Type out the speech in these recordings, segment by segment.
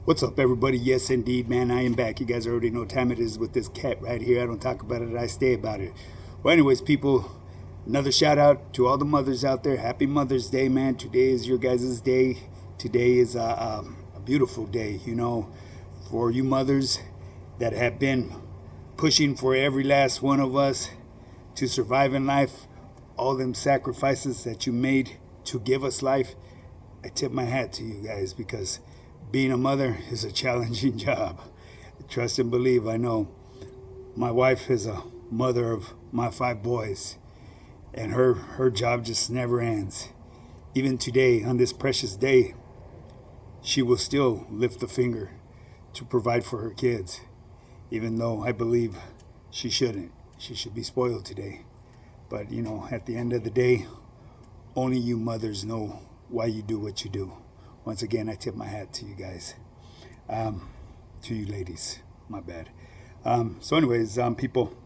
What's up, everybody? Yes, indeed, man, I am back. You guys already know what time it is with this cat right here. I don't talk about it, I stay about it. Well, anyways, people, another shout out to all the mothers out there. Happy Mother's Day, man. Today is your guys' day. Today is a beautiful day, for you mothers that have been pushing for every last one of us to survive in life. All them sacrifices that you made to give us life. I tip my hat to you guys, because being a mother is a challenging job. Trust and believe, I know. My wife is a mother of my 5 boys, and her job just never ends. Even today, on this precious day, she will still lift the finger to provide for her kids, even though I believe she shouldn't. She should be spoiled today. But, at the end of the day, only you mothers know why you do what you do. Once again, I tip my hat to you guys. To you ladies, my bad. So anyways, people,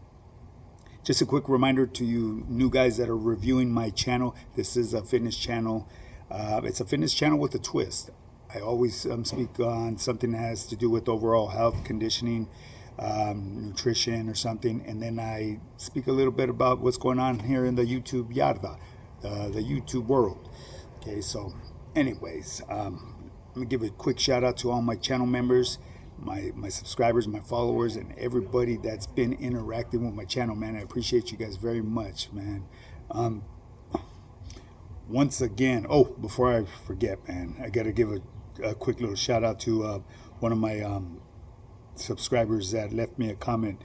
just a quick reminder to you new guys that are reviewing my channel. This is a fitness channel. It's a fitness channel with a twist. I always speak on something that has to do with overall health, conditioning, nutrition or something. And then I speak a little bit about what's going on here in the YouTube Yarda, the YouTube world. Okay, so anyways, let me give a quick shout out to all my channel members, my subscribers, my followers, and everybody that's been interacting with my channel, man. I appreciate you guys very much, man. Once again, before I forget, man, I gotta give a quick little shout out to one of my subscribers that left me a comment,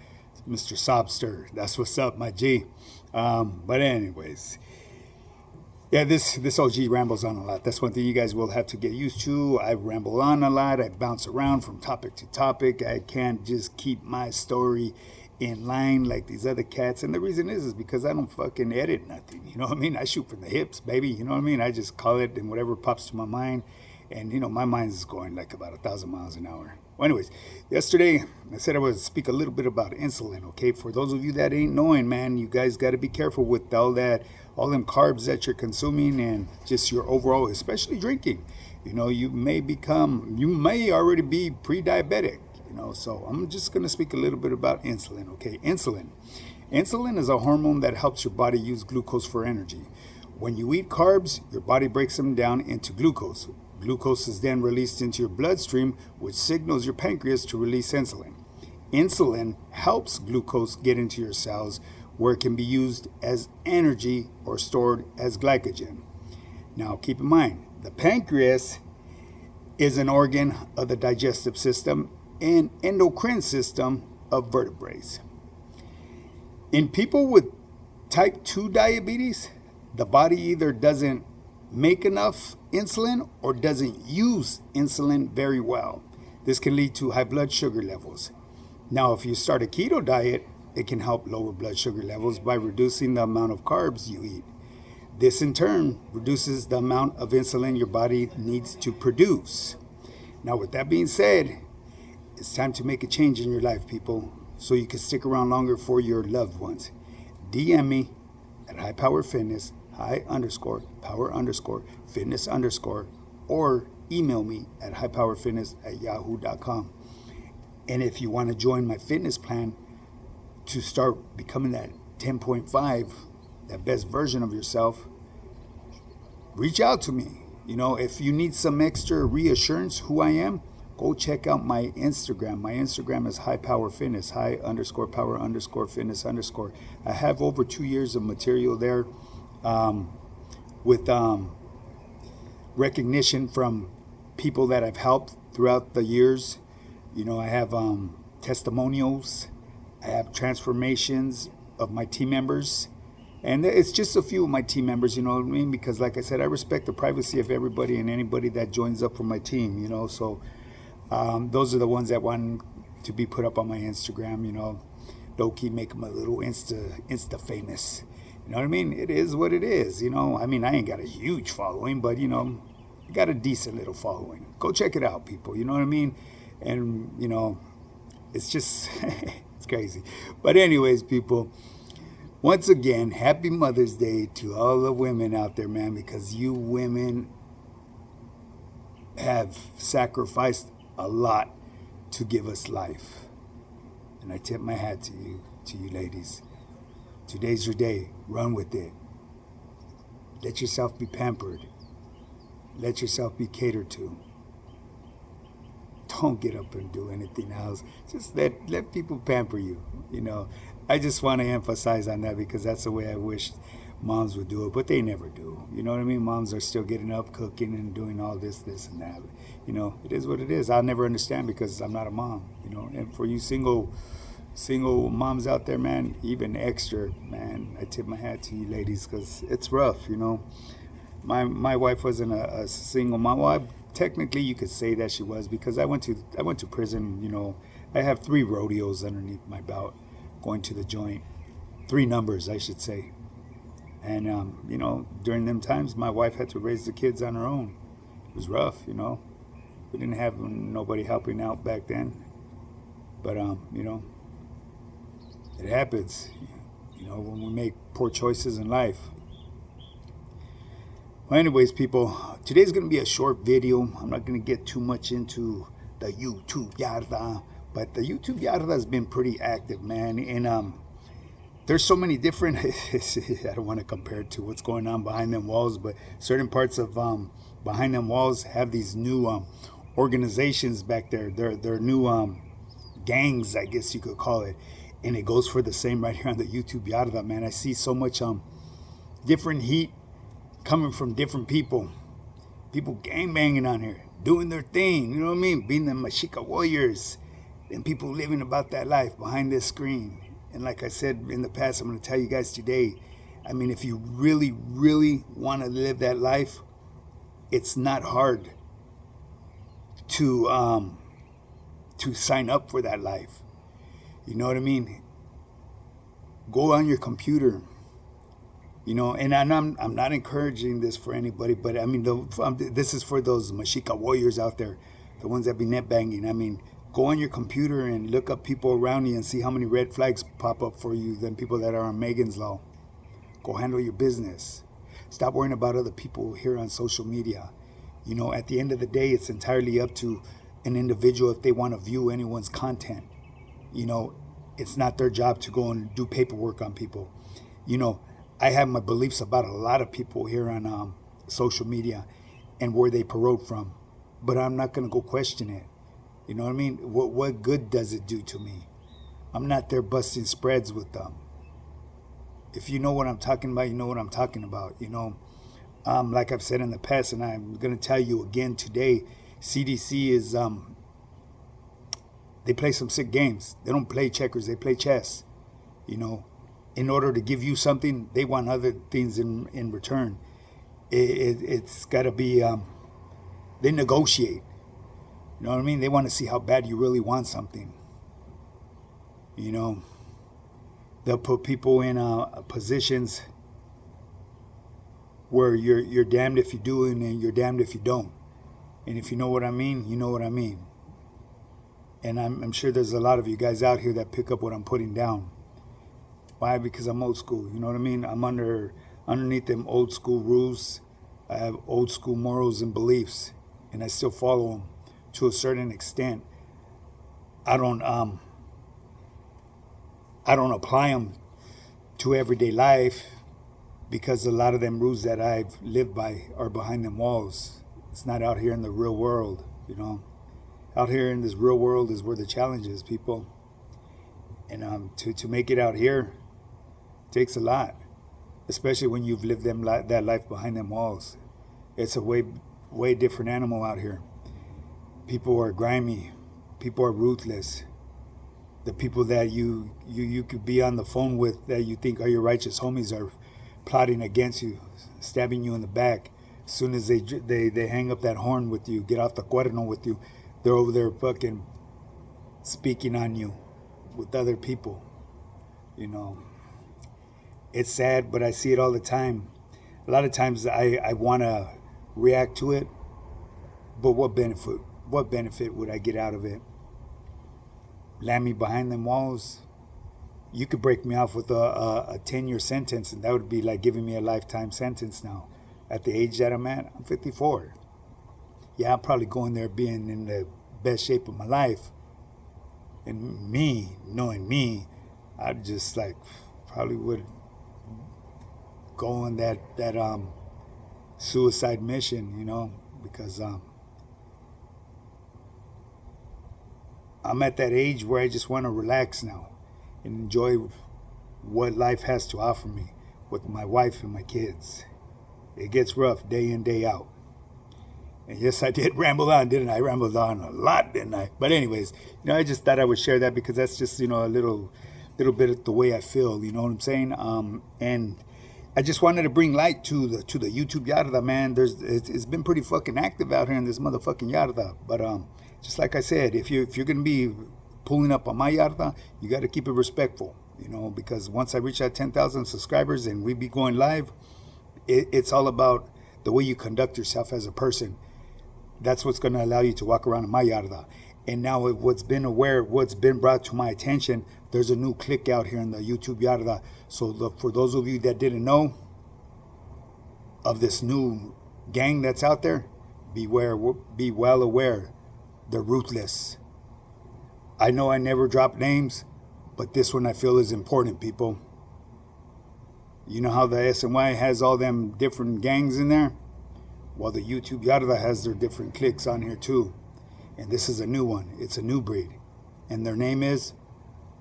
Mr. Sobster. That's what's up, my G. But anyways, yeah, this OG rambles on a lot. That's one thing you guys will have to get used to. I ramble on a lot. I bounce around from topic to topic. I can't just keep my story in line like these other cats. And the reason is because I don't fucking edit nothing. You know what I mean? I shoot from the hips, baby. You know what I mean? I just call it and whatever pops to my mind. And, my mind is going like about 1,000 miles an hour. Well, anyways, yesterday I said I would speak a little bit about insulin, okay? For those of you that ain't knowing, man, you guys got to be careful with all them carbs that you're consuming and just your overall, especially drinking. You may already be pre-diabetic, so I'm just going to speak a little bit about insulin, okay? Insulin is a hormone that helps your body use glucose for energy. When you eat carbs, your body breaks them down into glucose. Glucose is then released into your bloodstream, which signals your pancreas to release insulin. Insulin helps glucose get into your cells, where it can be used as energy or stored as glycogen. Now, keep in mind, the pancreas is an organ of the digestive system and endocrine system of vertebrates. In people with type 2 diabetes, the body either doesn't make enough insulin or doesn't use insulin very well. This can lead to high blood sugar levels. Now, if you start a keto diet, it can help lower blood sugar levels by reducing the amount of carbs you eat. This in turn reduces the amount of insulin your body needs to produce. Now, with that being said, it's time to make a change in your life, people, so you can stick around longer for your loved ones. DM me at highpowerfitness, high_power_fitness_, or email me at highpowerfitness@yahoo.com. And if you want to join my fitness plan to start becoming that 10.5, that best version of yourself, reach out to me. If you need some extra reassurance who I am, go check out my Instagram. My Instagram is highpowerfitness, high_power_fitness_. I have over 2 years of material there, with recognition from people that I've helped throughout the years. I have testimonials. I have transformations of my team members. And it's just a few of my team members, you know what I mean? Because like I said, I respect the privacy of everybody and anybody that joins up for my team, So those are the ones that want to be put up on my Instagram, low-key make them a little Insta famous. You know what I mean? It is what it is, I mean, I ain't got a huge following, but, I got a decent little following. Go check it out, people, you know what I mean? And, it's just, it's crazy. But anyways, people, once again, happy Mother's Day to all the women out there, man, because you women have sacrificed a lot to give us life. And I tip my hat to you ladies. Today's your day. Run with it. Let yourself be pampered. Let yourself be catered to. Don't get up and do anything else. Just let people pamper you. You know, I just want to emphasize on that because that's the way I wish moms would do it, but they never do. You know what I mean? Moms are still getting up, cooking, and doing all this, and that. You know, it is what it is. I'll never understand because I'm not a mom. You know, and for you single moms out there, man, even extra, man, I tip my hat to you ladies because it's rough. You know, my wife wasn't a single mom. Well, technically you could say that she was because I went to prison. You know, I have 3 rodeos underneath my belt going to the joint, 3 numbers I should say. And you know, during them times my wife had to raise the kids on her own. It was rough. You know, we didn't have nobody helping out back then, but you know, it happens, you know, when we make poor choices in life. Well, anyways, people, today's going to be a short video. I'm not going to get too much into the YouTube Yarda, but the YouTube Yarda has been pretty active, man. And there's so many different, I don't want to compare it to what's going on behind them walls, but certain parts of behind them walls have these new organizations back there. They're new gangs, I guess you could call it. And it goes for the same right here on the YouTube Yarda, man. I see so much different heat coming from different people. People gang banging on here, doing their thing, you know what I mean? Being the Mexica warriors. And people living about that life behind this screen. And like I said in the past, I'm going to tell you guys today, I mean, if you really, really want to live that life, it's not hard to sign up for that life. You know what I mean? Go on your computer. You know, and I'm not encouraging this for anybody, but I mean, this is for those Mexica warriors out there, the ones that be net banging. I mean, go on your computer and look up people around you and see how many red flags pop up for you than people that are on Megan's Law. Go handle your business. Stop worrying about other people here on social media. You know, at the end of the day, it's entirely up to an individual if they want to view anyone's content. You know, it's not their job to go and do paperwork on people. You know, I have my beliefs about a lot of people here on social media and where they parode from, but I'm not going to go question it. You know what I mean? What good does it do to me? I'm not there busting spreads with them. If you know what I'm talking about, you know what I'm talking about. You know, like I've said in the past, and I'm going to tell you again today, CDC is, they play some sick games. They don't play checkers, they play chess. You know, in order to give you something, they want other things in return. It's got to be, they negotiate. You know what I mean? They want to see how bad you really want something. You know, they'll put people in positions where you're damned if you do and you're damned if you don't. And if you know what I mean, you know what I mean. And I'm sure there's a lot of you guys out here that pick up what I'm putting down. Why? Because I'm old school. You know what I mean? I'm underneath them old school rules. I have old school morals and beliefs, and I still follow them to a certain extent. I don't apply them to everyday life because a lot of them rules that I've lived by are behind them walls. It's not out here in the real world, you know. Out here in this real world is where the challenge is, people. And to make it out here takes a lot, especially when you've lived that life behind them walls. It's a way different animal out here. People are grimy. People are ruthless. The people that you could be on the phone with that you think are your righteous homies are plotting against you, stabbing you in the back. As soon as they hang up that horn with you, get off the cuerno with you, they're over there fucking speaking on you with other people. You know, it's sad, but I see it all the time. A lot of times I want to react to it, but what benefit would I get out of it? Land me behind them walls? You could break me off with a 10-year sentence, and that would be like giving me a lifetime sentence now. At the age that I'm at, I'm 54. Yeah, I'll probably go in there being in the best shape of my life. And me, knowing me, I just like probably would go on that suicide mission, because I'm at that age where I just want to relax now and enjoy what life has to offer me with my wife and my kids. It gets rough day in, day out. And yes, I did ramble on, didn't I? I rambled on a lot, didn't I? But anyways, I just thought I would share that because that's just, a little bit of the way I feel, you know what I'm saying? And I just wanted to bring light to the YouTube Yarda, man. It's been pretty fucking active out here in this motherfucking Yarda. But just like I said, if you're gonna be pulling up on my Yarda, you got to keep it respectful, because once I reach that 10,000 subscribers and we be going live, it's all about the way you conduct yourself as a person. That's what's going to allow you to walk around in my Yarda. And now what's been brought to my attention, there's a new clique out here in the YouTube Yarda. So for those of you that didn't know of this new gang that's out there, be well aware. They're ruthless. I know I never drop names, but this one I feel is important, people. You know how the SNY has all them different gangs in there? Well, the YouTube Yarda has their different cliques on here too. And this is a new one. It's a new breed. And their name is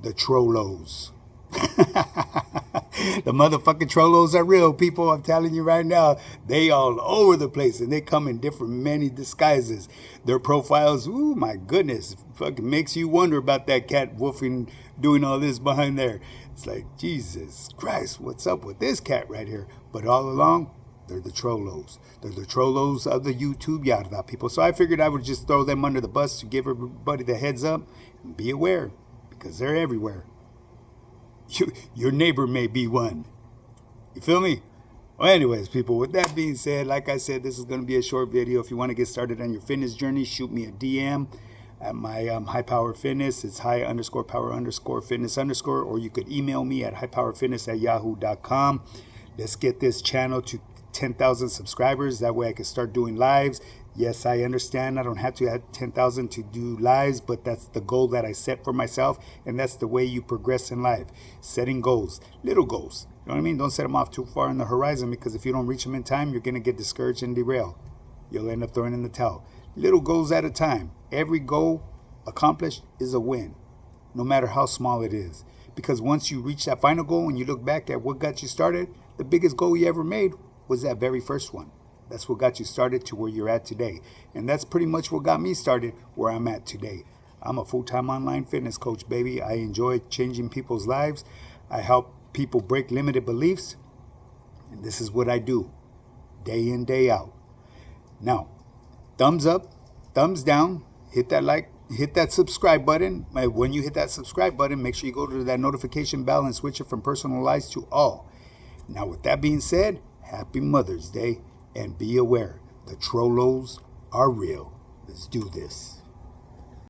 the Trollos. The motherfucking Trollos are real, people. I'm telling you right now. They all over the place. And they come in many disguises. Their profiles, ooh, my goodness. Fucking makes you wonder about that cat wolfing doing all this behind there. It's like, Jesus Christ, what's up with this cat right here? But all along, they're the Trollos. They're the Trollos of the YouTube Yarda, people. So I figured I would just throw them under the bus to give everybody the heads up and be aware, because they're everywhere. Your neighbor may be one. You feel me? Well, anyways, people, with that being said, like I said, this is going to be a short video. If you want to get started on your fitness journey, shoot me a DM at my High Power Fitness. It's high_power_fitness_, or you could email me at highpowerfitness@yahoo.com. Let's get this channel to 10,000 subscribers. That way I can start doing lives. Yes, I understand I don't have to have 10,000 to do lives, but that's the goal that I set for myself, and that's the way you progress in life. Setting goals, little goals. You know what I mean? Don't set them off too far in the horizon, because if you don't reach them in time, you're going to get discouraged and derailed. You'll end up throwing in the towel. Little goals at a time. Every goal accomplished is a win, no matter how small it is. Because once you reach that final goal and you look back at what got you started, the biggest goal you ever made was that very first one. That's what got you started to where you're at today. And that's pretty much what got me started where I'm at today. I'm a full-time online fitness coach, baby. I enjoy changing people's lives. I help people break limited beliefs. And this is what I do day in, day out. Now, thumbs up, thumbs down, hit that like, hit that subscribe button. When you hit that subscribe button, make sure you go to that notification bell and switch it from personalized to all. Now, with that being said, happy Mother's Day, and be aware, the Trollos are real. Let's do this.